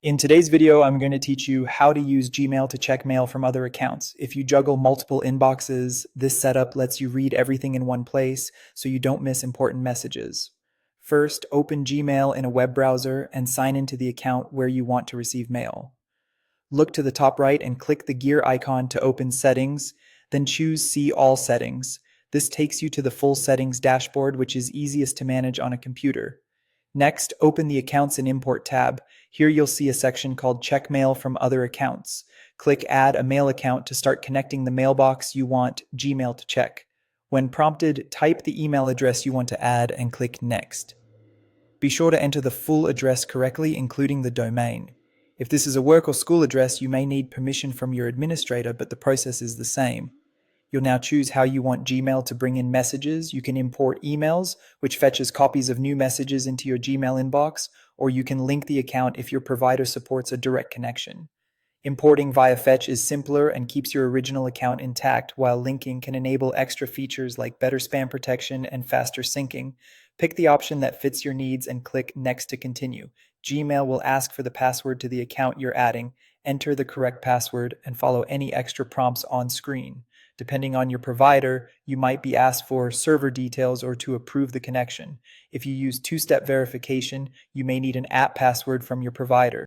In today's video, I'm going to teach you how to use Gmail to check mail from other accounts. If you juggle multiple inboxes, this setup lets you read everything in one place so you don't miss important messages. First, open Gmail in a web browser and sign into the account where you want to receive mail. Look to the top right and click the gear icon to open Settings, then choose See All Settings. This takes you to the full settings dashboard, which is easiest to manage on a computer. Next, open the Accounts and Import tab. Here you'll see a section called Check Mail from Other Accounts. Click Add a Mail Account to start connecting the mailbox you want Gmail to check. When prompted, type the email address you want to add and click Next. Be sure to enter the full address correctly, including the domain. If this is a work or school address, you may need permission from your administrator, but the process is the same. You'll now choose how you want Gmail to bring in messages. You can import emails, which fetches copies of new messages into your Gmail inbox, or you can link the account if your provider supports a direct connection. Importing via Fetch is simpler and keeps your original account intact, while linking can enable extra features like better spam protection and faster syncing. Pick the option that fits your needs and click Next to continue. Gmail will ask for the password to the account you're adding. Enter the correct password and follow any extra prompts on screen. Depending on your provider, you might be asked for server details or to approve the connection. If you use two-step verification, you may need an app password from your provider.